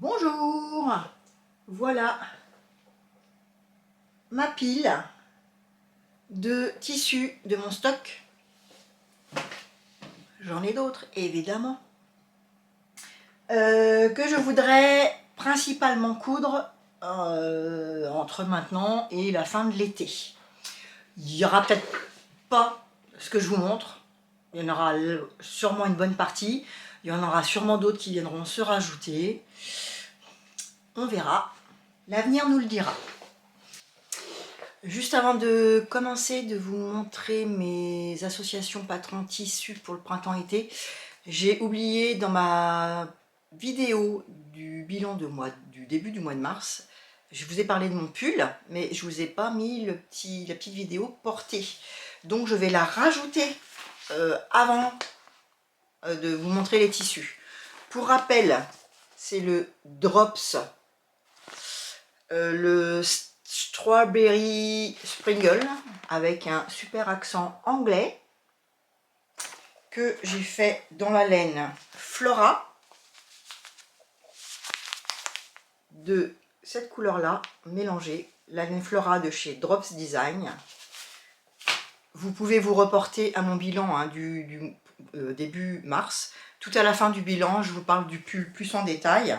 Bonjour, voilà ma pile de tissus de mon stock. J'en ai d'autres, évidemment, que je voudrais principalement coudre entre maintenant et la fin de l'été. Il n'y aura peut-être pas ce que je vous montre, il y en aura sûrement une bonne partie, il y en aura sûrement d'autres qui viendront se rajouter. On verra, l'avenir nous le dira. Juste avant de commencer de vous montrer mes associations patrons tissus pour le printemps-été, j'ai oublié dans ma vidéo du bilan du début du mois de mars, je vous ai parlé de mon pull, mais je vous ai pas mis la petite vidéo portée. Donc je vais la rajouter avant de vous montrer les tissus. Pour rappel, c'est le Drops, le Strawberry Sprinkle avec un super accent anglais que j'ai fait dans la laine Flora de cette couleur là mélangée, la laine Flora de chez Drops Design. Vous pouvez vous reporter à mon bilan du début mars. Tout à la fin du bilan, je vous parle du pull plus en détail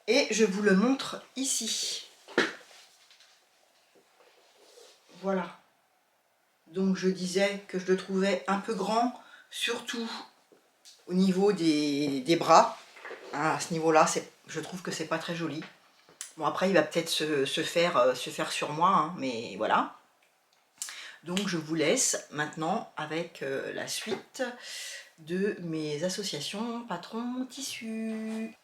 et je vous le montre ici. Voilà. Donc je disais que je le trouvais un peu grand, surtout au niveau des bras. Hein, à ce niveau-là, je trouve que c'est pas très joli. Bon, après, il va peut-être se faire sur moi, hein, mais voilà. Donc je vous laisse maintenant avec la suite de mes associations patrons tissus.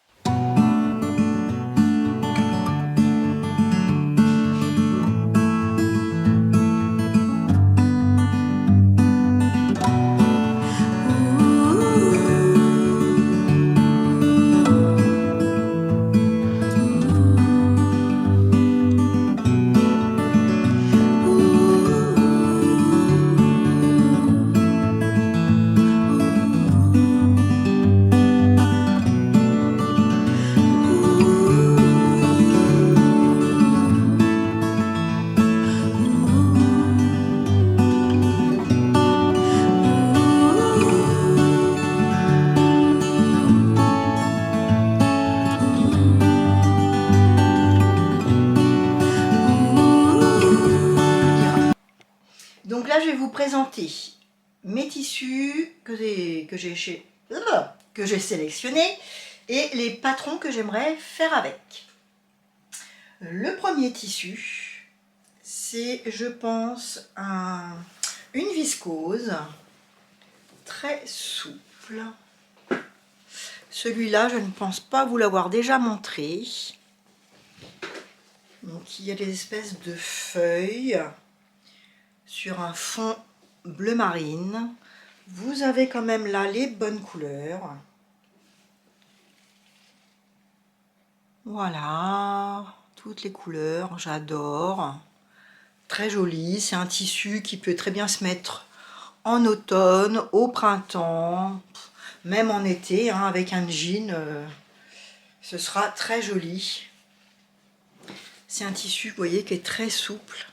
Donc là, je vais vous présenter mes tissus que j'ai sélectionnés et les patrons que j'aimerais faire avec. Le premier tissu, c'est, je pense, une viscose très souple. Celui-là, je ne pense pas vous l'avoir déjà montré. Donc, il y a des espèces de feuilles sur un fond bleu marine. Vous avez quand même là les bonnes couleurs. Voilà, toutes les couleurs, j'adore. Très joli, c'est un tissu qui peut très bien se mettre en automne, au printemps, même en été, hein, avec un jean, ce sera très joli. C'est un tissu, vous voyez, qui est très souple,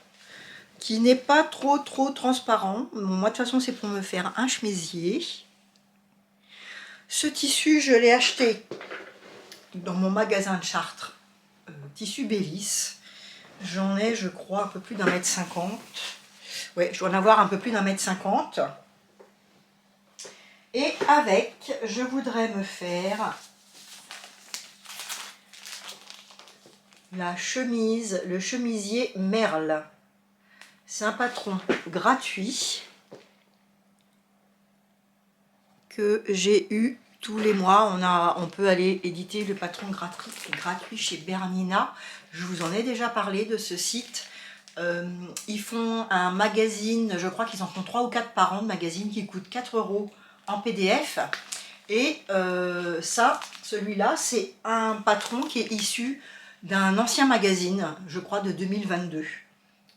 qui n'est pas trop transparent. Moi, de toute façon, c'est pour me faire un chemisier. Ce tissu, je l'ai acheté dans mon magasin de Chartres, tissu Bélis. J'en ai, je crois, un peu plus d'1,50 m. Ouais, je dois en avoir un peu plus d'1,50 m. Et avec, je voudrais me faire la chemise, le chemisier Merle. C'est un patron gratuit que j'ai eu tous les mois. On peut aller éditer le patron gratuit chez Bernina. Je vous en ai déjà parlé de ce site. Ils font un magazine, je crois qu'ils en font 3 ou 4 par an, de magazine qui coûte 4 € en PDF. Et celui-là, c'est un patron qui est issu d'un ancien magazine, je crois de 2022.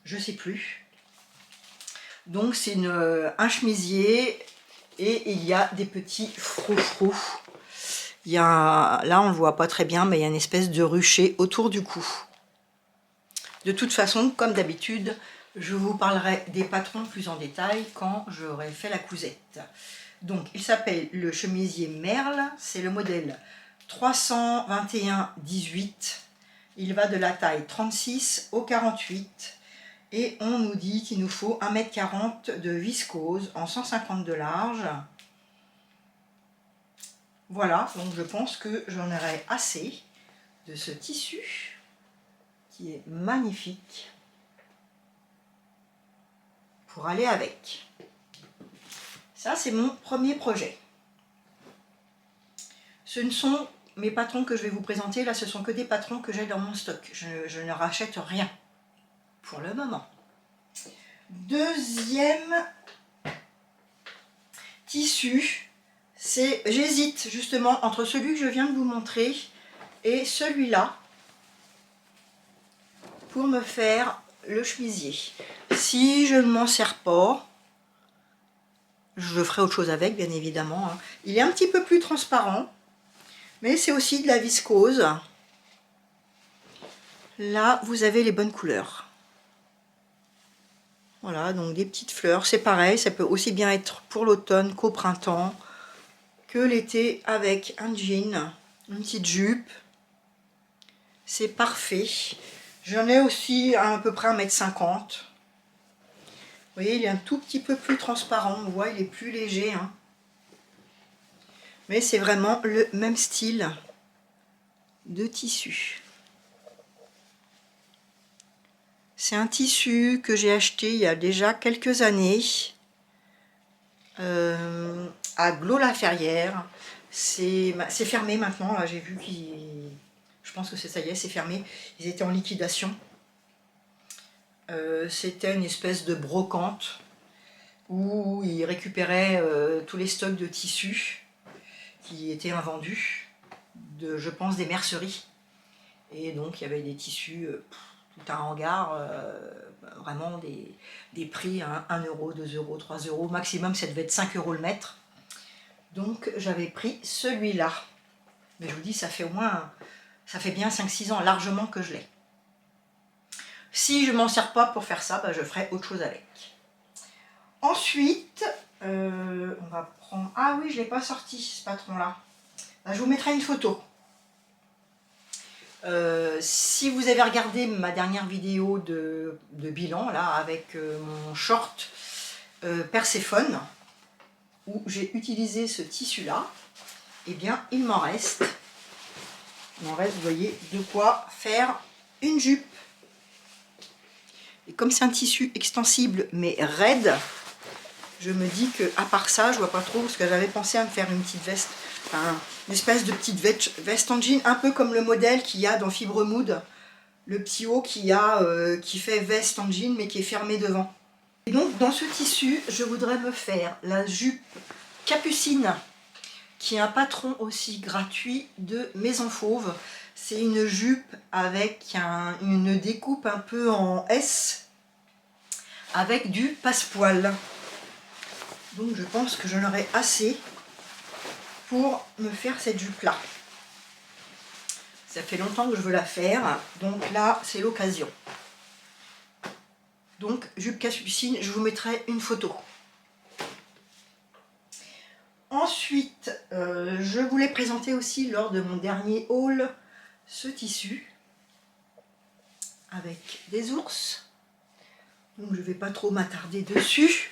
Je sais plus. Donc c'est un chemisier et il y a des petits froufrous. Il y a, là on ne le voit pas très bien, mais il y a une espèce de rucher autour du cou. De toute façon, comme d'habitude, je vous parlerai des patrons plus en détail quand j'aurai fait la cousette. Donc, il s'appelle le chemisier Merle, c'est le modèle 321-18. Il va de la taille 36 au 48. Et on nous dit qu'il nous faut 1,40 m de viscose en 150 de large. Voilà, donc je pense que j'en aurai assez de ce tissu qui est magnifique pour aller avec. Ça, c'est mon premier projet. Ce ne sont mes patrons que je vais vous présenter, là, ce sont que des patrons que j'ai dans mon stock. Je ne rachète rien pour le moment. Deuxième tissu, c'est, j'hésite justement entre celui que je viens de vous montrer et celui-là pour me faire le chemisier. Si je ne m'en sers pas, je ferai autre chose avec, bien évidemment. Hein. Il est un petit peu plus transparent, mais c'est aussi de la viscose. Là, vous avez les bonnes couleurs. Voilà, donc des petites fleurs. C'est pareil, ça peut aussi bien être pour l'automne qu'au printemps, que l'été avec un jean, une petite jupe. C'est parfait. J'en ai aussi à peu près 1,50 m. Vous voyez, il est un tout petit peu plus transparent. On voit, il est plus léger. Hein. Mais c'est vraiment le même style de tissu. C'est un tissu que j'ai acheté il y a déjà quelques années à Glos-la-Ferrière. C'est fermé maintenant, là j'ai vu qu'ils... Je pense que ça y est, c'est fermé. Ils étaient en liquidation. C'était une espèce de brocante où ils récupéraient tous les stocks de tissus qui étaient invendus, je pense des merceries. Et donc il y avait des tissus, tout un hangar, vraiment des prix à 1 €, 2 €, 3 €, maximum ça devait être 5 € le mètre. Donc j'avais pris celui-là. Mais je vous dis, ça fait au moins, ça fait bien 5-6 ans largement que je l'ai. Si je m'en sers pas pour faire ça, bah, je ferai autre chose avec. Ensuite, on va prendre... Ah oui, je ne l'ai pas sorti ce patron-là. Bah, je vous mettrai une photo. Si vous avez regardé ma dernière vidéo de bilan, là, avec mon short Perséphone, où j'ai utilisé ce tissu-là, eh bien, il m'en reste. Il m'en reste, vous voyez, de quoi faire une jupe. Et comme c'est un tissu extensible, mais raide, je me dis que à part ça, je vois pas trop, parce que j'avais pensé à me faire une petite veste, enfin, une espèce de petite veste en jean, un peu comme le modèle qu'il y a dans Fibre Mood, le petit haut qui fait veste en jean, mais qui est fermé devant. Et donc, dans ce tissu, je voudrais me faire la jupe Capucine, qui est un patron aussi gratuit de Maison Fauve. C'est une jupe avec une découpe un peu en S, avec du passepoil. Donc je pense que j'en aurai assez pour me faire cette jupe-là. Ça fait longtemps que je veux la faire, donc là c'est l'occasion. Donc jupe Capucine, je vous mettrai une photo. Ensuite, je voulais présenter aussi lors de mon dernier haul ce tissu avec des ours. Donc je ne vais pas trop m'attarder dessus.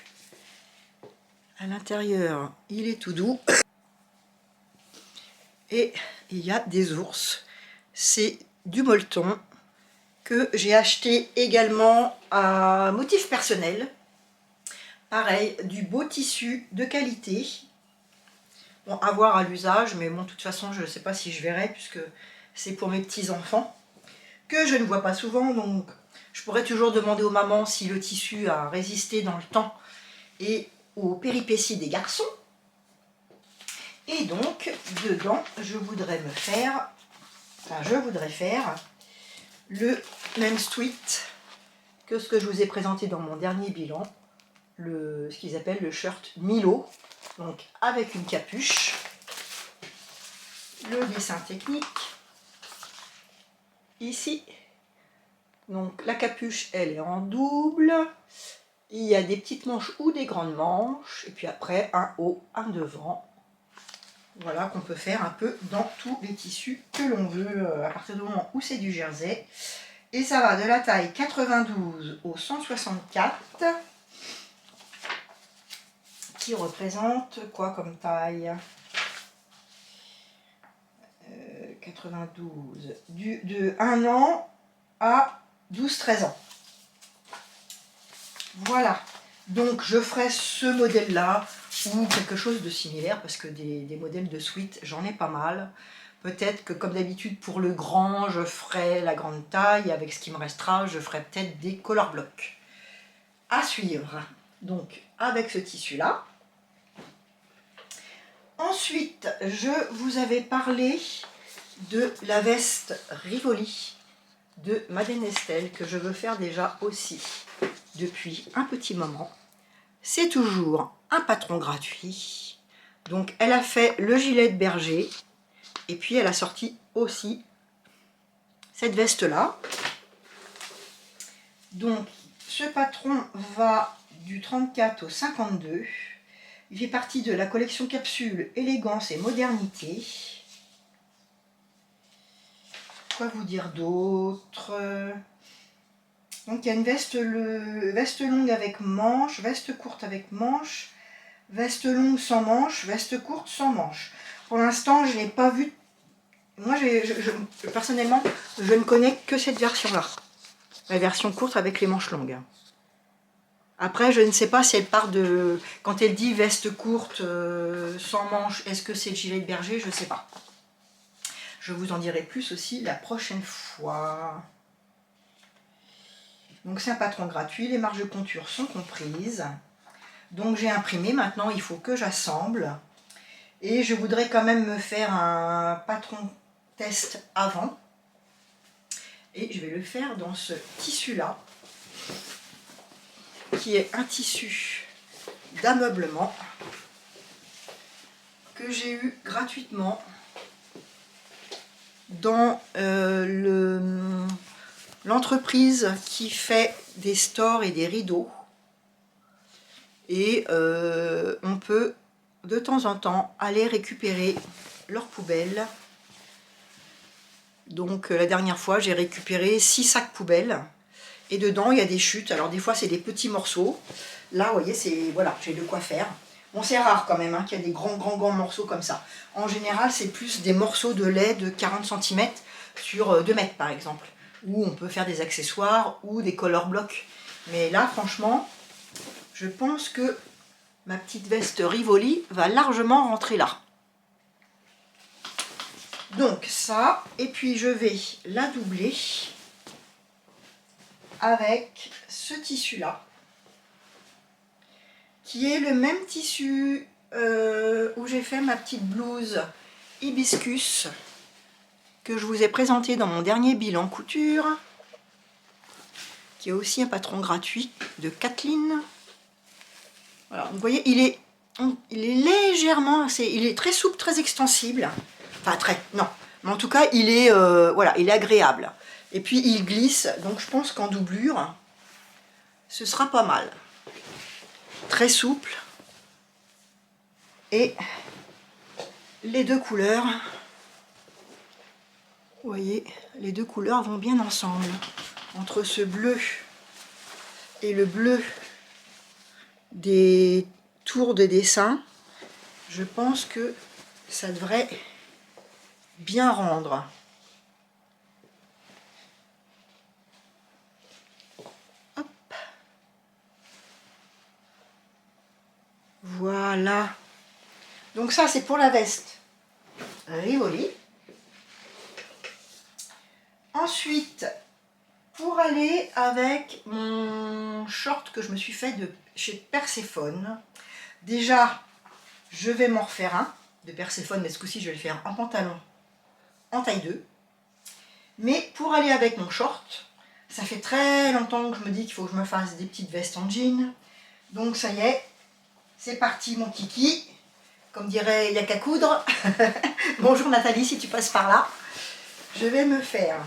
À l'intérieur, il est tout doux. Et il y a des ours. C'est du molleton que j'ai acheté également à motif personnel. Pareil, du beau tissu de qualité. Bon, à voir à l'usage, mais bon, de toute façon, je ne sais pas si je verrai, puisque c'est pour mes petits-enfants, que je ne vois pas souvent, donc je pourrais toujours demander aux mamans si le tissu a résisté dans le temps et aux péripéties des garçons. Et donc, dedans, je voudrais faire le même tweet que ce que je vous ai présenté dans mon dernier bilan, ce qu'ils appellent le shirt Milo, donc avec une capuche. le dessin technique. Ici, donc la capuche, elle est en double. Il y a des petites manches ou des grandes manches. Et puis après, un haut, un devant. Voilà, qu'on peut faire un peu dans tous les tissus que l'on veut, à partir du moment où c'est du jersey. Et ça va de la taille 92 au 164, qui représente quoi comme taille 92, de 1 an à 12-13 ans. Voilà, donc je ferai ce modèle-là ou quelque chose de similaire, parce que des modèles de suite, j'en ai pas mal. Peut-être que comme d'habitude pour le grand, je ferai la grande taille. Avec ce qui me restera, je ferai peut-être des color blocks. À suivre. Donc avec ce tissu-là. Ensuite, je vous avais parlé de la veste Rivoli de Madeleine Estelle, que je veux faire déjà aussi depuis un petit moment. C'est toujours un patron gratuit. Donc elle a fait le gilet de berger. Et puis elle a sorti aussi cette veste là. Donc ce patron va du 34 au 52. Il fait partie de la collection capsule élégance et modernité. Quoi vous dire d'autre? Donc il y a une veste longue avec manche, veste courte avec manche, veste longue sans manche, veste courte sans manche. Pour l'instant je n'ai pas vu. Moi, personnellement, je ne connais que cette version-là. La version courte avec les manches longues. Après, je ne sais pas si elle part de... Quand elle dit veste courte sans manches, est-ce que c'est le gilet de berger? Je ne sais pas. Je vous en dirai plus aussi la prochaine fois. Donc c'est un patron gratuit, les marges de contour sont comprises. Donc j'ai imprimé, maintenant il faut que j'assemble. Et je voudrais quand même me faire un patron test avant. Et je vais le faire dans ce tissu-là, qui est un tissu d'ameublement que j'ai eu gratuitement dans l'entreprise qui fait des stores et des rideaux. Et on peut de temps en temps aller récupérer leurs poubelles. Donc la dernière fois, j'ai récupéré 6 sacs poubelles. Et dedans, il y a des chutes. Alors des fois, c'est des petits morceaux. Là, vous voyez, c'est voilà, j'ai de quoi faire. Bon, c'est rare quand même qu'il y a des grands morceaux comme ça. En général, c'est plus des morceaux de lait de 40 cm sur 2 mètres, par exemple. Où on peut faire des accessoires ou des color blocks. Mais là, franchement, je pense que ma petite veste Rivoli va largement rentrer là. Donc ça, et puis je vais la doubler avec ce tissu là, qui est le même tissu où j'ai fait ma petite blouse hibiscus que je vous ai présenté dans mon dernier bilan couture, qui est aussi un patron gratuit de Kathleen. Voilà, vous voyez, il est légèrement, il est très souple, très extensible. Enfin non, mais en tout cas il est voilà, il est agréable. Et puis il glisse, donc je pense qu'en doublure, ce sera pas mal. Très souple. Et les deux couleurs, vous voyez, les deux couleurs vont bien ensemble. Entre ce bleu et le bleu des tours de dessin, je pense que ça devrait bien rendre. Hop. Voilà. Donc ça, c'est pour la veste Rivoli. Ensuite, pour aller avec mon short que je me suis fait de chez Perséphone, déjà, je vais m'en refaire un de Perséphone, mais ce coup-ci, je vais le faire en pantalon en taille 2. Mais pour aller avec mon short, ça fait très longtemps que je me dis qu'il faut que je me fasse des petites vestes en jean. Donc ça y est, c'est parti mon kiki. Comme dirait, il n'y a qu'à coudre. Bonjour Nathalie, si tu passes par là. Je vais me faire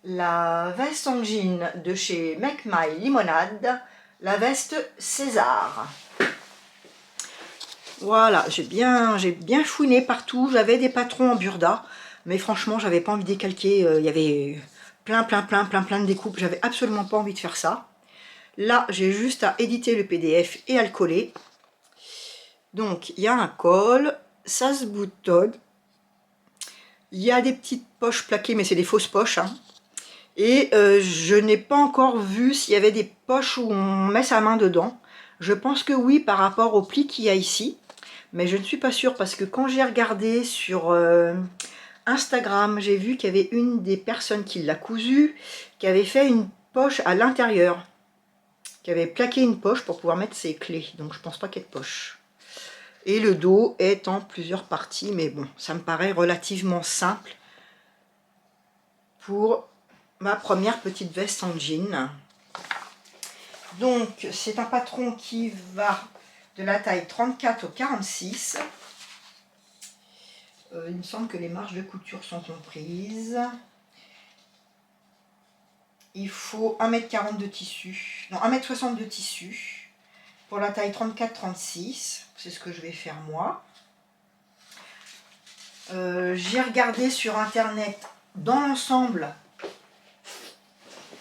la veste en jean de chez Make My Limonade, la veste César. Voilà, j'ai bien fouiné partout. J'avais des patrons en burda, mais franchement, j'avais pas envie de décalquer. Il y avait plein de découpes. J'avais absolument pas envie de faire ça. Là, j'ai juste à éditer le PDF et à le coller. Donc, il y a un col, ça se boutonne. Il y a des petites poches plaquées, mais c'est des fausses poches, hein. Et je n'ai pas encore vu s'il y avait des poches où on met sa main dedans. Je pense que oui, par rapport au pli qu'il y a ici. Mais je ne suis pas sûre parce que quand j'ai regardé sur Instagram, j'ai vu qu'il y avait une des personnes qui l'a cousu, qui avait fait une poche à l'intérieur. Qui avait plaqué une poche pour pouvoir mettre ses clés. Donc je pense pas qu'il y ait de poche. Et le dos est en plusieurs parties. Mais bon, ça me paraît relativement simple pour ma première petite veste en jean. Donc c'est un patron qui va de la taille 34 au 46. Il me semble que les marges de couture sont comprises. Il faut 1,40 m de tissu, non 1,60 m de tissu pour la taille 34-36. C'est ce que je vais faire moi. J'ai regardé sur internet dans l'ensemble.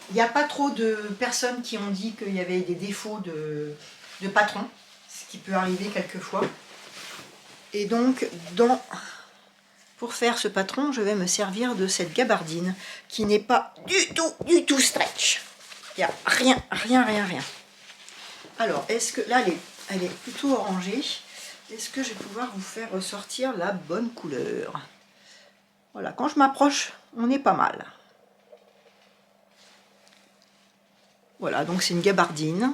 Il n'y a pas trop de personnes qui ont dit qu'il y avait des défauts de patron, ce qui peut arriver quelquefois. Et donc, pour faire ce patron, je vais me servir de cette gabardine qui n'est pas du tout stretch. Il n'y a rien. Alors, est-ce que là, elle est plutôt orangée. Est-ce que je vais pouvoir vous faire ressortir la bonne couleur? Voilà, quand je m'approche, on est pas mal. Voilà, donc c'est une gabardine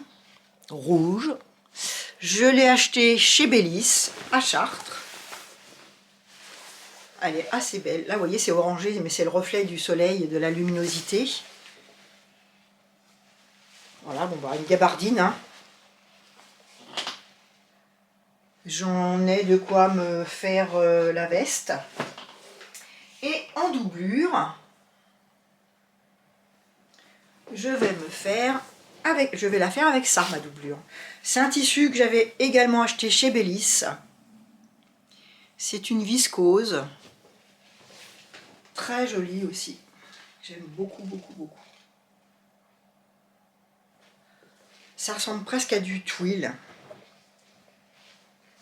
rouge. Je l'ai achetée chez Bellis, à Chartres. Elle est assez belle. Là, vous voyez, c'est orangé, mais c'est le reflet du soleil et de la luminosité. Voilà, bon, bah, une gabardine. Hein. J'en ai de quoi me faire la veste. Et en doublure, je vais la faire avec ça, ma doublure. C'est un tissu que j'avais également acheté chez Bellis. C'est une viscose. Très jolie aussi. J'aime beaucoup. Ça ressemble presque à du twill.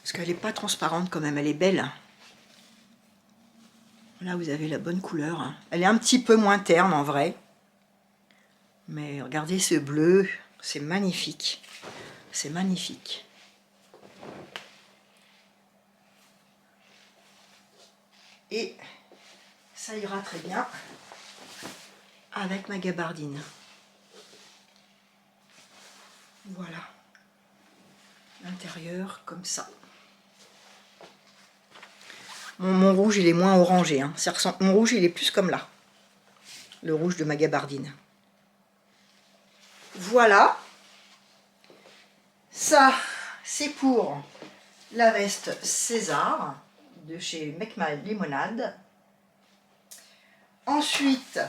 Parce qu'elle n'est pas transparente quand même, elle est belle. Là, vous avez la bonne couleur. Elle est un petit peu moins terne en vrai. Mais regardez ce bleu, c'est magnifique. C'est magnifique. Et ça ira très bien avec ma gabardine. Voilà. L'intérieur comme ça. Mon rouge, il est moins orangé. Hein. Mon rouge, il est plus comme là. Le rouge de ma gabardine. Voilà. Ça, c'est pour la veste César de chez Make My Limonade. Ensuite,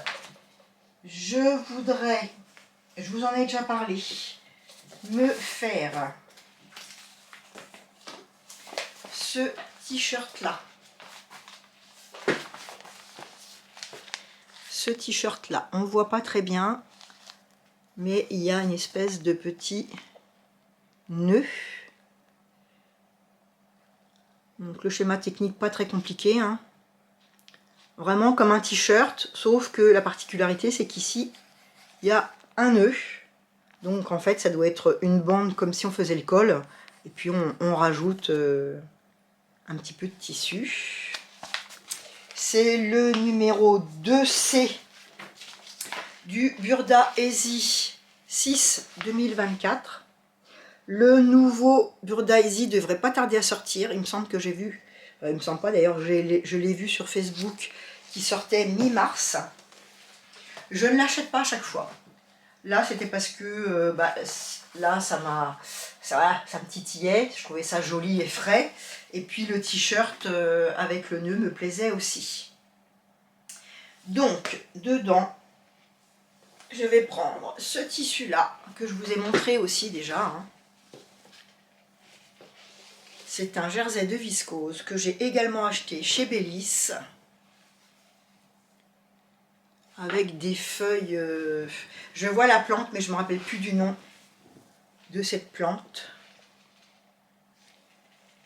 je vous en ai déjà parlé, me faire ce t-shirt là. Ce t-shirt là, on ne voit pas très bien, mais il y a une espèce de petit nœud. Donc le schéma technique pas très compliqué, hein. Vraiment comme un t-shirt, sauf que la particularité c'est qu'ici il y a un nœud. Donc en fait ça doit être une bande comme si on faisait le col. Et puis on rajoute un petit peu de tissu. C'est le numéro 2C du Burda Easy 6 2024. Le nouveau Burda Easy devrait pas tarder à sortir. Il me semble que j'ai vu, il me semble pas d'ailleurs, je l'ai vu sur Facebook, qui sortait mi-mars. Je ne l'achète pas à chaque fois. Là, c'était parce que là, ça me titillait. Je trouvais ça joli et frais. Et puis le t-shirt avec le nœud me plaisait aussi. Donc, dedans, je vais prendre ce tissu-là, que je vous ai montré aussi déjà. Hein. C'est un jersey de viscose que j'ai également acheté chez Bellis. Avec des feuilles... je vois la plante, mais je ne me rappelle plus du nom de cette plante.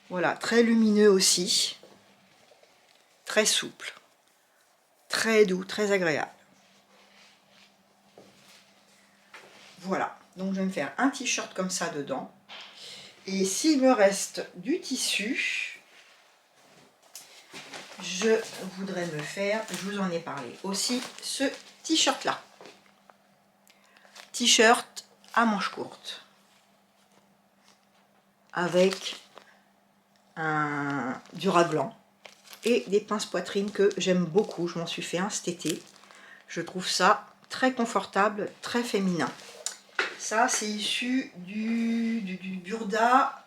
Voilà, très lumineux aussi. Très souple. Très doux, très agréable. Voilà, donc je vais me faire un t-shirt comme ça dedans. Et s'il me reste du tissu, je voudrais me faire, je vous en ai parlé aussi, ce t-shirt là. T-shirt à manches courtes. Avec du raglan et des pinces poitrine que j'aime beaucoup. Je m'en suis fait un cet été. Je trouve ça très confortable, très féminin. Ça, c'est issu du Burda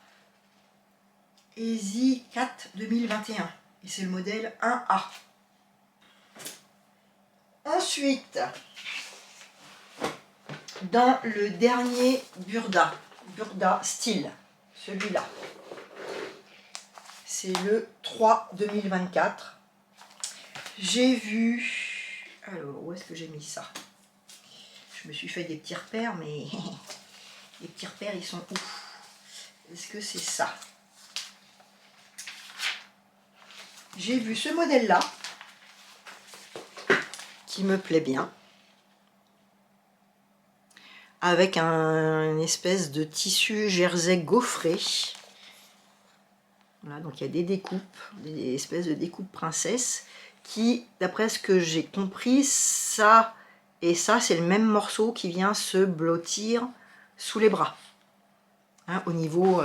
Easy 4 2021. Et c'est le modèle 1A. Ensuite, dans le dernier Burda Style, celui-là. C'est le 3 2024. J'ai vu... Alors, où est-ce que j'ai mis ça? Je me suis fait des petits repères, mais les petits repères, ils sont où? Est-ce que c'est ça? J'ai vu ce modèle-là, qui me plaît bien, avec une espèce de tissu jersey gaufré. Voilà, donc il y a des découpes, des espèces de découpes princesse, qui, d'après ce que j'ai compris, ça et ça, c'est le même morceau qui vient se blottir sous les bras. Hein, au niveau,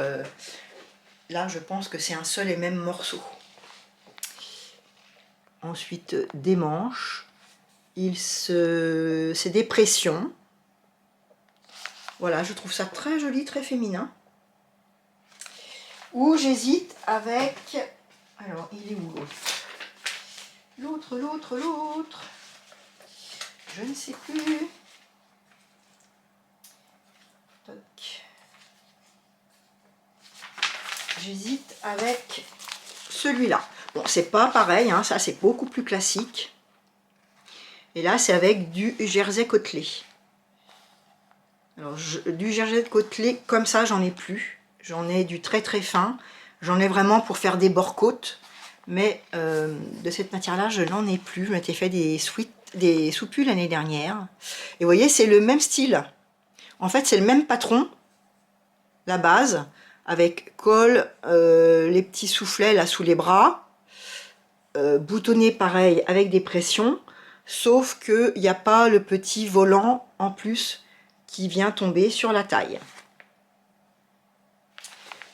là, je pense que c'est un seul et même morceau. Ensuite, des manches. C'est des pressions. Voilà, je trouve ça très joli, très féminin. Ou j'hésite avec... Alors, il est où l'autre? L'autre. Je ne sais plus. Toc. J'hésite avec celui-là. Bon, c'est pas pareil, hein, ça c'est beaucoup plus classique. Et là, c'est avec du jersey côtelé. Alors, du jersey côtelé, comme ça, j'en ai plus. J'en ai du très très fin. J'en ai vraiment pour faire des bords-côtes. Mais de cette matière-là, je n'en ai plus. Je m'étais fait des soupus l'année dernière. Et vous voyez, c'est le même style. En fait, c'est le même patron, la base, avec col, les petits soufflets là sous les bras, boutonné pareil avec des pressions, sauf qu'il n'y a pas le petit volant en plus qui vient tomber sur la taille.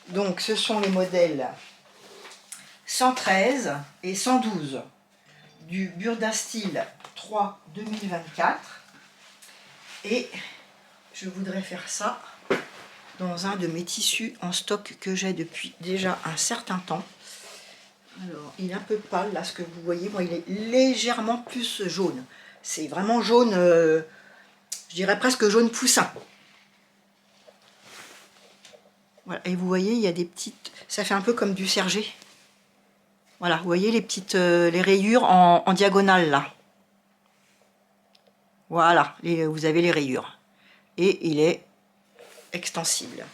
Donc ce sont les modèles 113 et 112 du Burda Style 3 2024. Et je voudrais faire ça dans un de mes tissus en stock que j'ai depuis déjà un certain temps. Alors, il est un peu pâle là, ce que vous voyez. Moi, il est légèrement plus jaune. C'est vraiment jaune, je dirais presque jaune poussin. Voilà. Et vous voyez, il y a des petites... Ça fait un peu comme du sergé. Voilà, vous voyez les petites les rayures en diagonale là. Voilà, vous avez les rayures. Et il est extensible.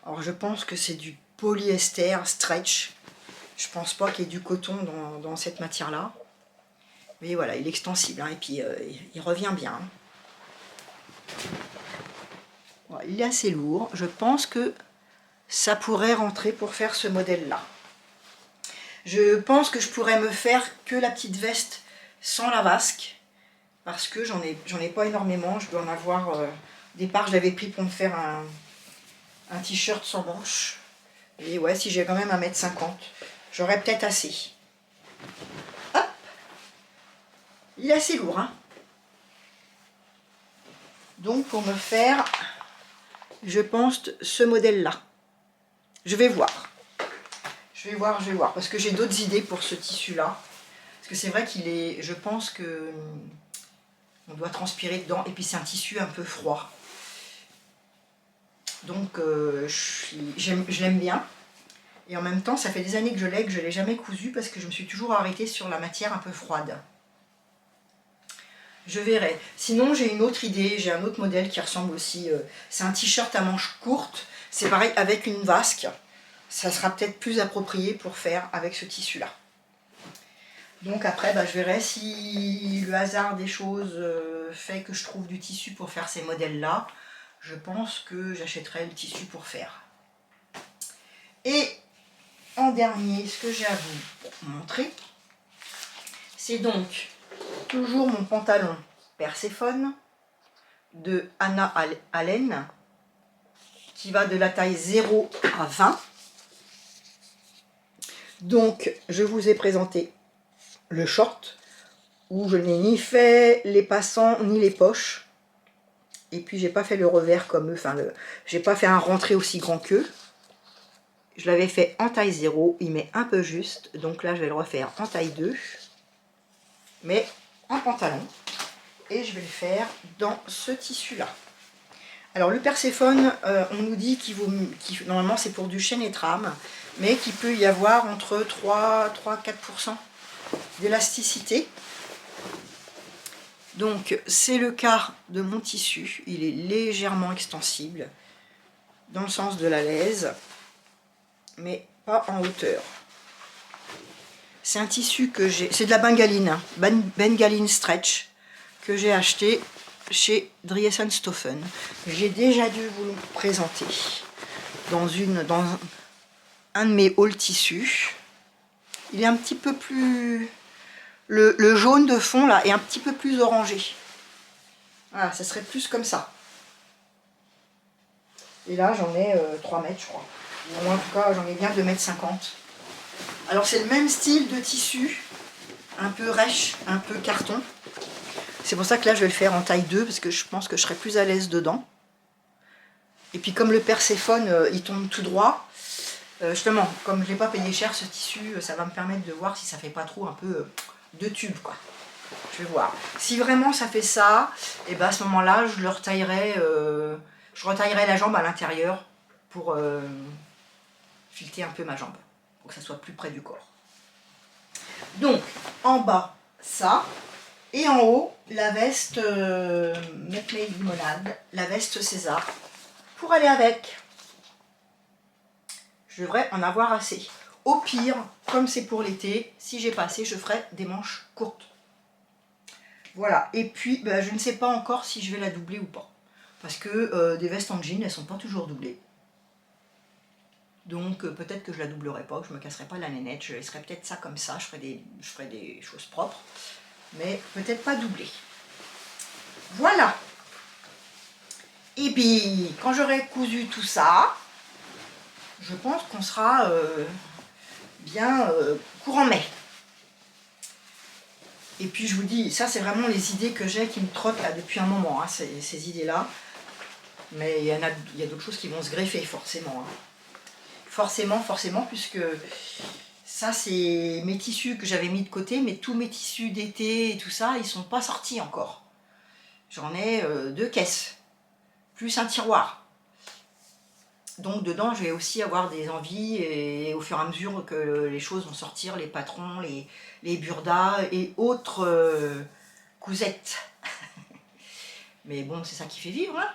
Alors je pense que c'est du polyester stretch. Je pense pas qu'il y ait du coton dans cette matière là. Mais voilà, il est extensible, hein, et puis il revient bien. Voilà, il est assez lourd. Je pense que ça pourrait rentrer pour faire ce modèle là. Je pense que je pourrais me faire que la petite veste sans la vasque. Parce que j'en ai pas énormément. Je dois en avoir... au départ, je l'avais pris pour me faire un t-shirt sans manches. Et ouais, si j'ai quand même 1,50 m, j'aurais peut-être assez. Hop! Il est assez lourd, hein. Donc, pour me faire je pense, ce modèle-là. Je vais voir. Je vais voir, parce que j'ai d'autres idées pour ce tissu-là. Parce que c'est vrai qu'il est, je pense que on doit transpirer dedans, et puis c'est un tissu un peu froid. Donc je l'aime bien. Et en même temps, ça fait des années que je l'ai, que je ne l'ai jamais cousu, parce que je me suis toujours arrêtée sur la matière un peu froide. Je verrai. Sinon, j'ai une autre idée, j'ai un autre modèle qui ressemble aussi. C'est un t-shirt à manches courtes. C'est pareil, avec une vasque. Ça sera peut-être plus approprié pour faire avec ce tissu-là. Donc après, je verrai si le hasard des choses fait que je trouve du tissu pour faire ces modèles-là. Je pense que j'achèterai le tissu pour faire. Et en dernier, ce que j'ai à vous montrer, c'est donc toujours mon pantalon Perséphone de Hannah Allen, qui va de la taille 0 à 20. Donc je vous ai présenté le short, où je n'ai ni fait les passants ni les poches. Et puis j'ai pas fait le revers comme eux, j'ai pas fait un rentré aussi grand qu'eux. Je l'avais fait en taille 0, il m'est un peu juste, donc là je vais le refaire en taille 2, mais en pantalon. Et je vais le faire dans ce tissu-là. Alors le Perséphone, on nous dit normalement c'est pour du chêne et trame, mais qu'il peut y avoir entre 3-4% d'élasticité. Donc c'est le cas de mon tissu, il est légèrement extensible dans le sens de la laise, mais pas en hauteur. C'est un tissu que j'ai, c'est de la bengaline, hein, bengaline stretch, que j'ai acheté chez Driessenstoffen. J'ai déjà dû vous le présenter dans un de mes hauls tissus. Il est un petit peu plus... Le jaune de fond là est un petit peu plus orangé. Voilà, ça serait plus comme ça. Et là j'en ai 3 mètres je crois. En tout cas j'en ai bien 2,50 m. Alors c'est le même style de tissu, un peu rêche, un peu carton. C'est pour ça que là je vais le faire en taille 2, parce que je pense que je serai plus à l'aise dedans. Et puis comme le Perséphone il tombe tout droit, justement comme je l'ai pas payé cher ce tissu, ça va me permettre de voir si ça fait pas trop un peu de tube quoi. Je vais voir. Si vraiment ça fait ça, et ben à ce moment-là je le retaillerai, je retaillerai la jambe à l'intérieur pour fileter un peu ma jambe, pour que ça soit plus près du corps. Donc en bas ça. Et en haut, la veste Made Limonade, la veste César, pour aller avec. Je devrais en avoir assez. Au pire, comme c'est pour l'été, si j'ai pas assez, je ferai des manches courtes. Voilà, et puis je ne sais pas encore si je vais la doubler ou pas. Parce que des vestes en jean, elles sont pas toujours doublées. Donc peut-être que je la doublerai pas, que je me casserai pas la nénette, je laisserai peut-être ça comme ça, je ferai des choses propres. Mais peut-être pas doublé. Voilà. Et puis, quand j'aurai cousu tout ça, je pense qu'on sera bien courant mai. Et puis je vous dis, ça c'est vraiment les idées que j'ai qui me trottent là depuis un moment, hein, ces idées-là. Mais il y a d'autres choses qui vont se greffer forcément. Hein. Forcément, puisque ça c'est mes tissus que j'avais mis de côté, mais tous mes tissus d'été et tout ça, ils sont pas sortis encore. J'en ai 2 caisses, plus un tiroir. Donc dedans, je vais aussi avoir des envies, et au fur et à mesure que les choses vont sortir, les patrons, les burdas et autres cousettes. Mais bon, c'est ça qui fait vivre. Hein,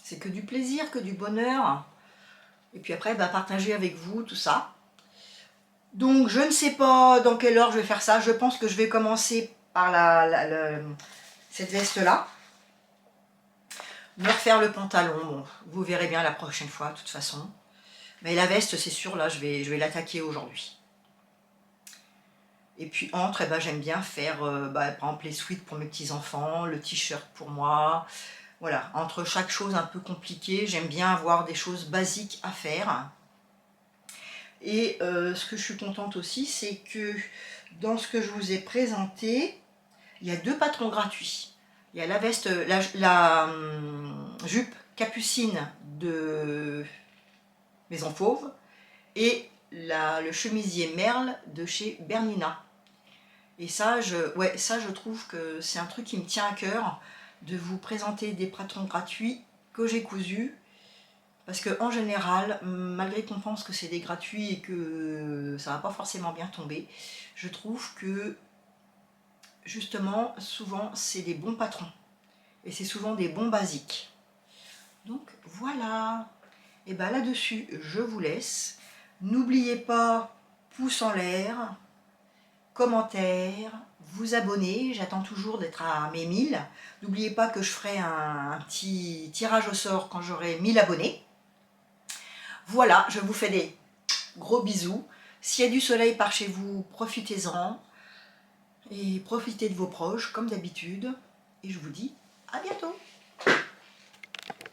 c'est que du plaisir, que du bonheur. Et puis après, partager avec vous tout ça. Donc je ne sais pas dans quelle heure je vais faire ça. Je pense que je vais commencer par cette veste-là. Me refaire le pantalon, bon, vous verrez bien la prochaine fois de toute façon. Mais la veste, c'est sûr, là, je vais l'attaquer aujourd'hui. Et puis entre, j'aime bien faire, par exemple, les sweats pour mes petits-enfants, le t-shirt pour moi. Voilà, entre chaque chose un peu compliquée, j'aime bien avoir des choses basiques à faire. Et ce que je suis contente aussi, c'est que dans ce que je vous ai présenté, il y a 2 patrons gratuits. Il y a la veste, la jupe Capucine de Maison Fauve et le chemisier Merle de chez Bernina. Et ça, je trouve que c'est un truc qui me tient à cœur, de vous présenter des patrons gratuits que j'ai cousus. Parce qu'en général, malgré qu'on pense que c'est des gratuits et que ça va pas forcément bien tomber, je trouve que justement, souvent, c'est des bons patrons. Et c'est souvent des bons basiques. Donc voilà. Et bien là-dessus, je vous laisse. N'oubliez pas, pouce en l'air, commentaire, vous abonner. J'attends toujours d'être à mes 1000. N'oubliez pas que je ferai un petit tirage au sort quand j'aurai 1000 abonnés. Voilà, je vous fais des gros bisous. S'il y a du soleil par chez vous, profitez-en. Et profitez de vos proches, comme d'habitude. Et je vous dis à bientôt.